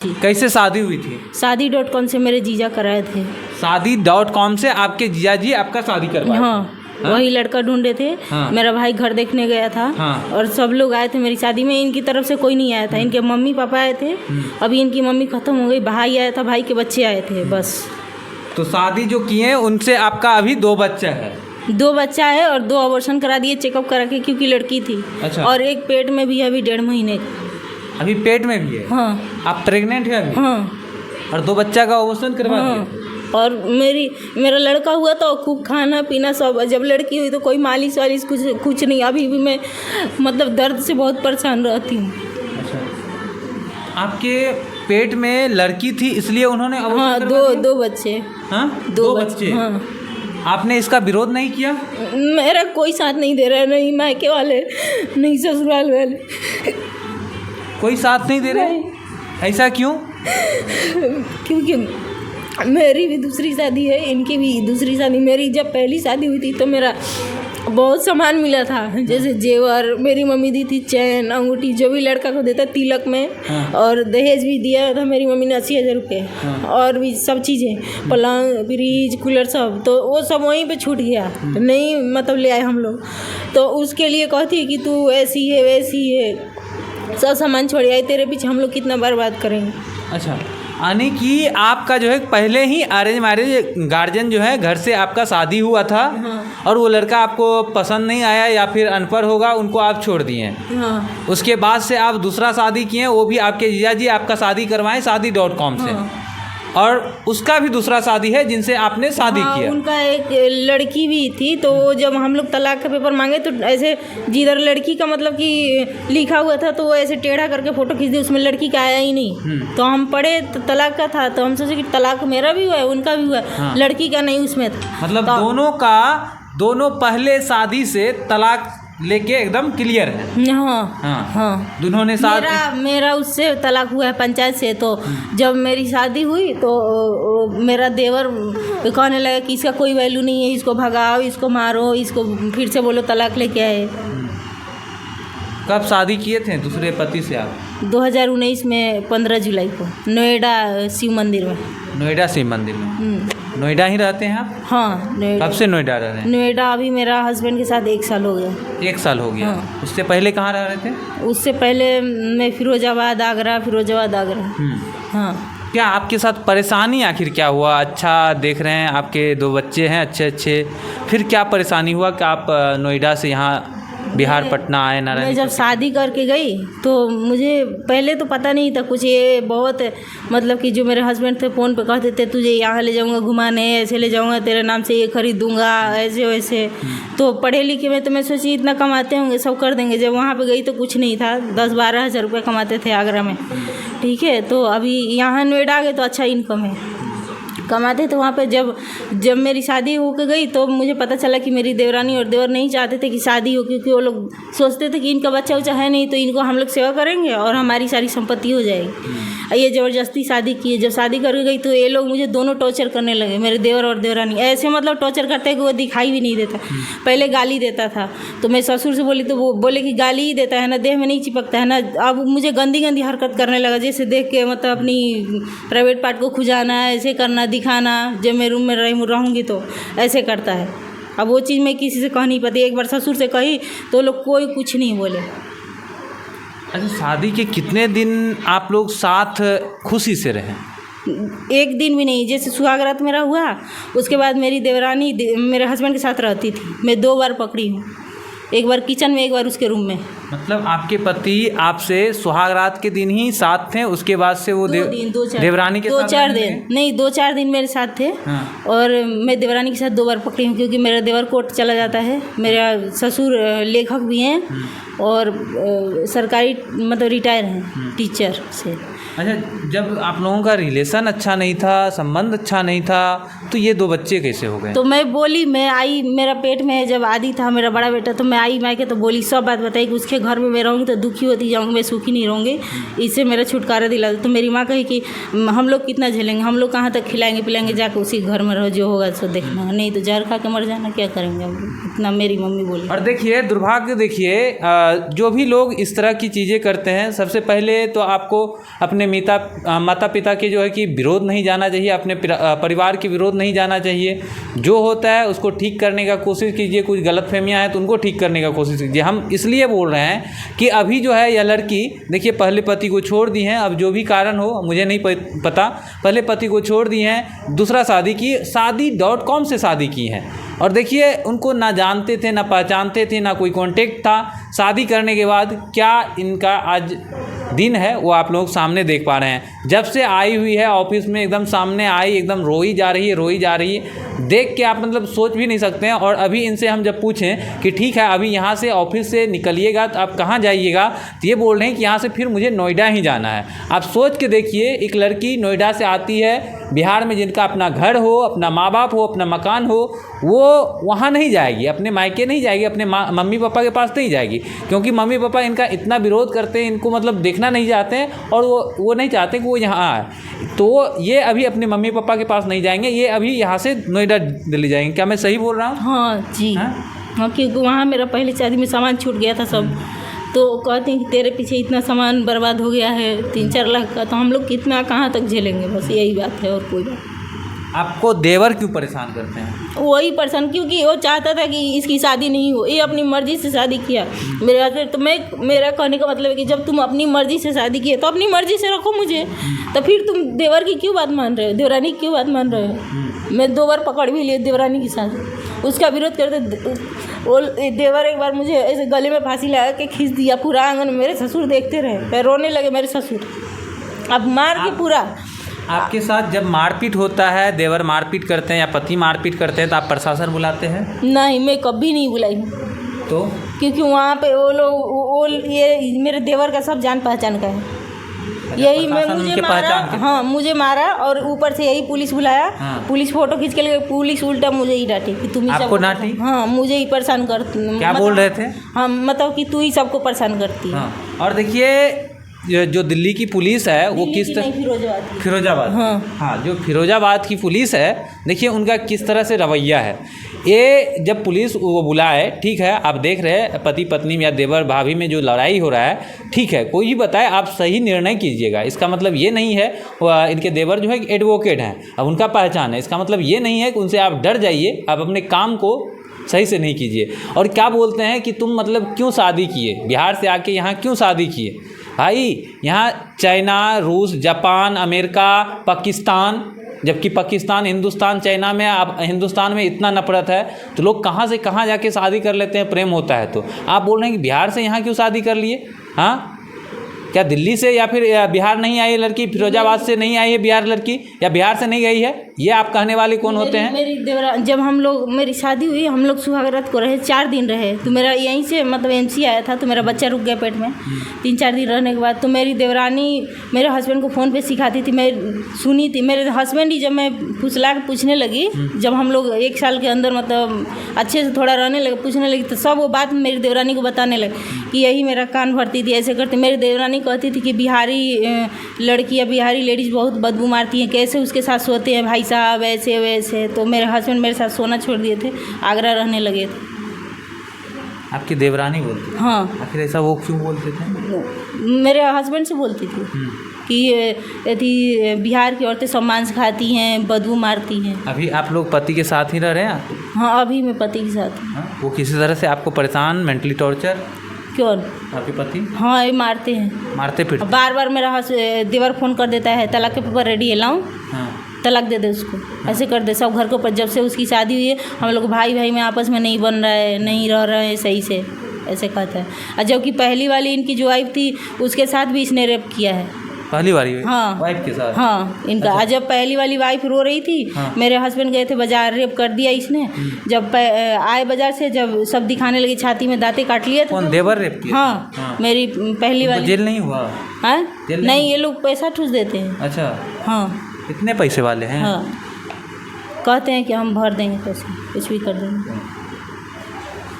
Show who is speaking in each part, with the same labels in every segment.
Speaker 1: कैसे शादी हुई थी?
Speaker 2: शादी.com से मेरे जीजा कराए थे।
Speaker 1: शादी.com से आपके जीजा जी आपका शादी करवाए?
Speaker 2: हाँ, वही लड़का ढूंढे थे।
Speaker 1: हाँ।
Speaker 2: मेरा भाई घर देखने गया था।
Speaker 1: हाँ।
Speaker 2: और सब लोग आए थे मेरी शादी में। इनकी तरफ से कोई नहीं आया था। इनके मम्मी पापा आए थे। अभी इनकी मम्मी ख़त्म हो गई, भाई आया था, भाई के बच्चे आए थे बस।
Speaker 1: तो शादी जो किए उनसे आपका अभी 2 बच्चा है?
Speaker 2: 2 बच्चा है और 2 अबॉर्शन करा दिए चेकअप करा के, क्योंकि लड़की थी।
Speaker 1: अच्छा।
Speaker 2: और एक पेट में भी है अभी 1.5 महीने का।
Speaker 1: अभी पेट में भी है?
Speaker 2: हाँ।
Speaker 1: आप प्रेग्नेंट है अभी?
Speaker 2: हाँ।
Speaker 1: और 2 बच्चा का अबॉर्शन करवा
Speaker 2: हाँ।
Speaker 1: दिए?
Speaker 2: और मेरा लड़का हुआ तो खूब खाना पीना सब। जब लड़की हुई तो कोई मालिश वालिश कुछ नहीं। अभी भी मैं मतलब दर्द से बहुत परेशान रहती हूँ।
Speaker 1: अच्छा। आपके पेट में लड़की थी इसलिए उन्होंने अबॉर्शन
Speaker 2: हाँ,
Speaker 1: करवा दिया?
Speaker 2: 2 बच्चे।
Speaker 1: हाँ,
Speaker 2: 2
Speaker 1: बच्चे।
Speaker 2: हाँ।
Speaker 1: आपने इसका विरोध नहीं किया?
Speaker 2: मेरा कोई साथ नहीं दे रहा, नहीं मायके वाले नहीं ससुराल वाले।
Speaker 1: कोई साथ नहीं दे रहे? ऐसा क्यों?
Speaker 2: क्योंकि मेरी भी दूसरी शादी है, इनकी भी दूसरी शादी। मेरी जब पहली शादी हुई थी तो मेरा बहुत सामान मिला था, जैसे जेवर। मेरी मम्मी दी थी चैन अंगूठी, जो भी लड़का को देता तिलक में।
Speaker 1: हाँ।
Speaker 2: और दहेज भी दिया था मेरी मम्मी ने 80,000 रुपये।
Speaker 1: हाँ।
Speaker 2: और भी सब चीज़ें, पलंग फ्रिज कूलर सब, तो वो सब वहीं पे छूट गया। नहीं मतलब ले आए हम लोग। तो उसके लिए कहती है कि तू ऐसी है वैसी है, सब सामान छोड़ आई, तेरे पीछे हम लोग कितना बर्बाद करेंगे।
Speaker 1: अच्छा, यानी कि आपका जो है पहले ही अरेंज मैरिज गार्जियन जो है घर से आपका शादी हुआ था।
Speaker 2: हाँ।
Speaker 1: और वो लड़का आपको पसंद नहीं आया या फिर अनपढ़ होगा, उनको आप छोड़ दिए।
Speaker 2: हाँ।
Speaker 1: उसके बाद से आप दूसरा शादी किए, वो भी आपके जीजा जी आपका शादी करवाएं शादी.com से।
Speaker 2: हाँ।
Speaker 1: और उसका भी दूसरा शादी है जिनसे आपने शादी
Speaker 2: हाँ,
Speaker 1: किया।
Speaker 2: उनका एक लड़की भी थी। तो जब हम लोग तलाक का पेपर मांगे तो ऐसे जिधर लड़की का मतलब कि लिखा हुआ था तो वो ऐसे टेढ़ा करके फ़ोटो खींच दी, उसमें लड़की का आया ही नहीं। तो हम पढ़े तो तलाक का था, तो हम सोचे कि तलाक मेरा भी हुआ है उनका भी हुआ है।
Speaker 1: हाँ।
Speaker 2: लड़की का नहीं उसमें था।
Speaker 1: मतलब
Speaker 2: तो
Speaker 1: दोनों पहले शादी से तलाक लेके एकदम क्लियर है।
Speaker 2: हाँ।
Speaker 1: हाँ।
Speaker 2: हाँ।
Speaker 1: दोनों ने
Speaker 2: मेरा उससे तलाक हुआ है पंचायत से। तो जब मेरी शादी हुई तो मेरा देवर कहने लगा कि इसका कोई वैल्यू नहीं है, इसको भगाओ, इसको मारो, इसको फिर से बोलो तलाक लेके आए।
Speaker 1: कब शादी किए थे दूसरे पति से आप?
Speaker 2: 2019 में 15 जुलाई को नोएडा शिव मंदिर में।
Speaker 1: नोएडा शिव मंदिर में? नोएडा ही रहते हैं आप?
Speaker 2: हाँ, नोएडा।
Speaker 1: कब से नोएडा रह रहे हैं?
Speaker 2: नोएडा अभी मेरा हस्बैंड के साथ 1 साल हो गया।
Speaker 1: 1 साल हो गया।
Speaker 2: हाँ।
Speaker 1: उससे पहले कहाँ रह रहे थे?
Speaker 2: उससे पहले मैं फिरोजाबाद आगरा। हाँ।
Speaker 1: क्या आपके साथ परेशानी आखिर क्या हुआ? अच्छा देख रहे हैं आपके 2 बच्चे हैं अच्छे, फिर क्या परेशानी हुआ कि आप नोएडा से यहाँ बिहार पटना आए नारायण?
Speaker 2: मैं जब शादी करके गई तो मुझे पहले तो पता नहीं था कुछ। ये बहुत मतलब कि जो मेरे हस्बैंड थे फ़ोन पे कहते थे तुझे यहाँ ले जाऊँगा घुमाने, ऐसे ले जाऊँगा, तेरे नाम से ये खरीद दूँगा, ऐसे वैसे। तो पढ़े लिखे में तो मैं सोची इतना कमाते होंगे सब कर देंगे। जब वहाँ पे गई तो कुछ नहीं था, 10-12 हज़ार रुपये कमाते थे आगरा में। ठीक है, तो अभी यहाँ नोएडा आ गए तो अच्छा इनकम है, कमाते। तो वहाँ पे जब मेरी शादी हो के गई तो मुझे पता चला कि मेरी देवरानी और देवर नहीं चाहते थे कि शादी हो, क्योंकि वो लोग सोचते थे कि इनका बच्चा उच्चा है नहीं तो इनको हम लोग सेवा करेंगे और हमारी सारी संपत्ति हो जाएगी। ये ज़बरदस्ती शादी की। जब शादी करके गई तो ये लोग मुझे दोनों टॉर्चर करने लगे, मेरे देवर और देवरानी। ऐसे मतलब टॉर्चर करते हैं कि वो दिखाई भी नहीं देता। पहले गाली देता था तो मैं ससुर से बोली तो वो बोले कि गाली ही देता है ना, देह में नहीं चिपकता है ना। अब मुझे गंदी गंदी हरकत करने लगा, जैसे देख के मतलब अपनी प्राइवेट पार्ट को खुजाना, ऐसे करना, दिखाना। जब मैं रूम में रहूँगी तो ऐसे करता है। अब वो चीज़ मैं किसी से कह नहीं पाती। एक बार ससुर से कही तो लोग कोई कुछ नहीं बोले।
Speaker 1: अच्छा, शादी के कितने दिन आप लोग साथ खुशी से रहे?
Speaker 2: 1 दिन भी नहीं। जैसे सुहागरात मेरा हुआ उसके बाद मेरी देवरानी मेरे हस्बैंड के साथ रहती थी। मैं 2 बार पकड़ी हूँ, एक बार किचन में, एक बार उसके रूम में।
Speaker 1: मतलब आपके पति आपसे सुहागरात के दिन ही साथ थे, उसके बाद से वो देवरानी के साथ
Speaker 2: 2-4 दिन नहीं, 2-4 दिन मेरे साथ थे।
Speaker 1: हाँ।
Speaker 2: और मैं देवरानी के साथ 2 बार पकड़ी हूँ, क्योंकि मेरा देवर कोर्ट चला जाता है। मेरा ससुर लेखक भी हैं और सरकारी मतलब रिटायर हैं टीचर से।
Speaker 1: अच्छा, जब आप लोगों का रिलेशन अच्छा नहीं था, संबंध अच्छा नहीं था, तो ये 2 बच्चे कैसे हो गए?
Speaker 2: तो मैं बोली, मैं आई, मेरा पेट में जब आदि था मेरा बड़ा बेटा, तो मैं आई मायके तो बोली, सब बात बताई कि उसके घर में मैं रहूँगी तो दुखी होती जाऊँगी, मैं सुखी नहीं रहूँगी, इससे मेरा छुटकारा दिला। तो मेरी माँ कही कि हम लोग कितना झेलेंगे, हम लोग कहाँ तक खिलाएंगे पिलाएंगे, जाकर उसी घर में रहो, जो होगा सो देखना, नहीं तो जहर खा के मर जाना, क्या करेंगे हम लोग। इतना मेरी मम्मी बोली।
Speaker 1: और देखिए दुर्भाग्य, देखिए जो भी लोग इस तरह की चीज़ें करते हैं, सबसे पहले तो आपको अपने माता पिता के जो है कि विरोध नहीं जाना चाहिए, अपने परिवार के विरोध नहीं जाना चाहिए। जो होता है उसको ठीक करने का कोशिश कीजिए, कुछ गलतफहमियां हैं तो उनको ठीक करने का कोशिश कीजिए। हम इसलिए बोल रहे हैं कि अभी जो है यह लड़की देखिए पहले पति को छोड़ दी हैं, अब जो भी कारण हो मुझे नहीं पता, पहले पति को छोड़ दी हैं, दूसरा शादी की, शादी.com से शादी की हैं। और देखिए उनको ना जानते थे, ना पहचानते थे, ना कोई कांटेक्ट था। शादी करने के बाद क्या इनका आज दिन है वो आप लोग सामने देख पा रहे हैं। जब से आई हुई है ऑफिस में एकदम सामने आई, एकदम रोई जा रही है, देख के आप मतलब सोच भी नहीं सकते हैं। और अभी इनसे हम जब पूछें कि ठीक है अभी यहाँ से ऑफिस से निकलिएगा तो आप कहाँ जाइएगा, तो ये बोल रहे हैं कि यहाँ से फिर मुझे नोएडा ही जाना है। आप सोच के देखिए, एक लड़की नोएडा से आती है, बिहार में जिनका अपना घर हो, अपना माँ बाप हो, अपना मकान हो, वो वहाँ नहीं जाएगी, अपने मायके नहीं जाएगी, अपने मम्मी पापा के पास नहीं जाएगी, क्योंकि मम्मी पापा इनका इतना विरोध करते हैं, इनको मतलब देखना नहीं चाहते हैं और वो नहीं चाहते कि वो यहाँ आए। तो ये अभी अपने मम्मी पापा के पास नहीं जाएंगे, ये अभी यहाँ से नोएडा दिल्ली जाएंगे। क्या मैं सही बोल रहा हूँ?
Speaker 2: हाँ जी, हाँ, क्योंकि वहाँ मेरा पहले शादी में सामान छूट गया था सब, तो कहते हैं कि तेरे पीछे इतना सामान बर्बाद हो गया है 3-4 लाख का, तो हम लोग कितना कहाँ तक झेलेंगे, बस यही बात है और कोई बात।
Speaker 1: आपको देवर क्यों परेशान करते हैं?
Speaker 2: वही परेशान, क्योंकि वो चाहता था कि इसकी शादी नहीं हो, ये अपनी मर्ज़ी से शादी किया मेरे हस्बैंड। तो मेरा कहने का मतलब है कि जब तुम अपनी मर्ज़ी से शादी किए तो अपनी मर्ज़ी से रखो मुझे, तो फिर तुम देवर की क्यों बात मान रहे हो, देवरानी की क्यों बात मान रहे हो? मैं 2 बार पकड़ भी लिए देवरानी के साथ, उसका विरोध करते। वो देवर एक बार मुझे ऐसे गले में फांसी लगा के खींच दिया, पूरा आंगन मेरे ससुर देखते रहे, फिर रोने लगे मेरे ससुर, अब मार के पूरा।
Speaker 1: आपके साथ जब मारपीट होता है, देवर मारपीट करते हैं या पति मारपीट करते हैं, तो आप प्रशासन बुलाते हैं?
Speaker 2: नहीं, मैं कभी नहीं बुलाई हूँ।
Speaker 1: तो
Speaker 2: क्योंकि वहाँ पे वो लोग ये मेरे देवर का सब जान पहचान का है, यही मुझे मारा। हाँ, मुझे मारा और ऊपर से यही पुलिस बुलाया। हाँ। पुलिस फोटो खींच के ले, पुलिस उल्टा मुझे ही डांटी कि तुम ही
Speaker 1: आपको डांटी?
Speaker 2: हाँ, मुझे ही परेशान कर।
Speaker 1: क्या बोल रहे थे?
Speaker 2: हाँ, मतलब कि तू ही सबको परेशान करती है।
Speaker 1: हाँ। और देखिए जो दिल्ली की पुलिस है वो किस तरह, फिरोजाबाद, हाँ, जो फिरोजाबाद की पुलिस है, देखिए उनका किस तरह से रवैया है। ये जब पुलिस वो बुलाए, ठीक है, आप देख रहे हैं पति पत्नी या देवर भाभी में जो लड़ाई हो रहा है, ठीक है, कोई भी बताए आप सही निर्णय कीजिएगा। इसका मतलब ये नहीं है, इनके देवर जो है एडवोकेट हैं, अब उनका पहचान है, इसका मतलब ये नहीं है कि उनसे आप डर जाइए, आप अपने काम को सही से नहीं कीजिए। और क्या बोलते हैं कि तुम मतलब क्यों शादी किए, बिहार से आके यहाँ क्यों शादी किए? भाई यहाँ चाइना, रूस, जापान, अमेरिका, पाकिस्तान, जबकि पाकिस्तान, हिंदुस्तान, चाइना में, आप हिंदुस्तान में इतना नफरत है तो लोग कहाँ से कहाँ जाके शादी कर लेते हैं, प्रेम होता है तो। आप बोल रहे हैं कि बिहार से यहाँ क्यों शादी कर लिए? हाँ, क्या दिल्ली से या फिर बिहार नहीं आई है लड़की, फिरोजाबाद से नहीं आई है बिहार लड़की, या बिहार से नहीं गई है? ये आप कहने वाले कौन होते हैं?
Speaker 2: मेरी देवरा, जब हम लोग, मेरी शादी हुई, हम लोग सुहागरात को रहे, 4 दिन रहे, तो मेरा यहीं से मतलब एमसी आया था, तो मेरा बच्चा रुक गया पेट में। 3-4 दिन रहने के बाद तो मेरी देवरानी मेरे हस्बैंड को फ़ोन पे सिखाती थी, मैं सुनी थी। मेरे हस्बैंड ही जब मैं फुसला के पूछने लगी, जब हम लोग 1 साल के अंदर मतलब अच्छे से थोड़ा रहने लगे, पूछने लगी, तो सब वो बात मेरी देवरानी को बताने लगे कि यही मेरा कान भरती थी, ऐसे करती। मेरी देवरानी कहती थी कि बिहारी लड़की या बिहारी लेडीज़ बहुत बदबू मारती हैं, कैसे उसके साथ सोते हैं भाई साहब, ऐसे वैसे। तो मेरे हस्बैंड मेरे साथ सोना छोड़ दिए थे, आगरा रहने लगे थे।
Speaker 1: आपकी देवरानी बोलती थी?
Speaker 2: हाँ।
Speaker 1: आखिर ऐसा वो क्यों बोलते थे?
Speaker 2: मेरे हस्बैंड से बोलती थी कि यदि बिहार की औरतें सब मांस खाती हैं, बदबू मारती हैं।
Speaker 1: अभी आप लोग पति के साथ ही रह रहे हैं?
Speaker 2: हाँ, अभी मैं पति के साथ हूँ।
Speaker 1: वो किसी तरह से आपको परेशान, मेंटली टॉर्चर?
Speaker 2: क्यों?
Speaker 1: आपके पति?
Speaker 2: हाँ, ये मारते हैं,
Speaker 1: मारते फिर
Speaker 2: बार बार मेरा देवर फ़ोन कर देता है, तलाक के पेपर रेडी है, लाऊं?
Speaker 1: हाँ।
Speaker 2: तलाक दे दे उसको। हाँ। ऐसे कर दे सब घर के ऊपर। जब से उसकी शादी हुई है, हम लोग भाई भाई में आपस में नहीं बन रहा है, नहीं रह रहे हैं सही से, ऐसे कहता है। और जबकि पहली वाली इनकी जो वाइफ थी, उसके साथ भी इसने रेप किया है।
Speaker 1: पहली वाली?
Speaker 2: हाँ,
Speaker 1: वाइफ के साथ?
Speaker 2: हाँ, इनका।
Speaker 1: अच्छा।
Speaker 2: जब पहली वाली वाइफ रो रही थी, हाँ, मेरे हस्बैंड गए थे बाजार, रेप कर दिया इसने। जब आए बाजार से, जब सब दिखाने लगी, छाती में दांतें काट लिए थे।
Speaker 1: कौन, देवर रेप किया?
Speaker 2: हाँ, हाँ, मेरी पहली वाली।
Speaker 1: जेल नहीं हुआ?
Speaker 2: हाँ, नहीं, ये लोग पैसा ठूस देते हैं।
Speaker 1: अच्छा।
Speaker 2: हाँ।
Speaker 1: इतने पैसे वाले हैं?
Speaker 2: हाँ, कहते हैं कि हम भर देंगे पैसे, कुछ भी कर देंगे।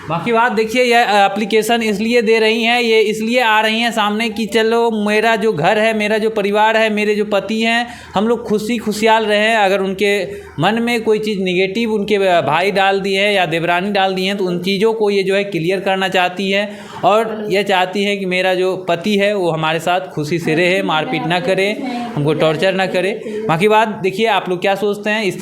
Speaker 1: बाकी बात देखिए, ये एप्लीकेशन इसलिए दे रही हैं, ये इसलिए आ रही हैं सामने कि चलो मेरा जो घर है, मेरा जो परिवार है, मेरे जो पति हैं, हम लोग खुशियाल रहें। अगर उनके मन में कोई चीज़ निगेटिव उनके भाई डाल दी है या देवरानी डाल दी हैं, तो उन चीज़ों को ये जो है क्लियर करना चाहती है और ये चाहती है कि मेरा जो पति है वो हमारे साथ खुशी से रहे, मारपीट ना करे, हमको टॉर्चर ना करे। बाकी बात देखिए, आप लोग क्या सोचते हैं इस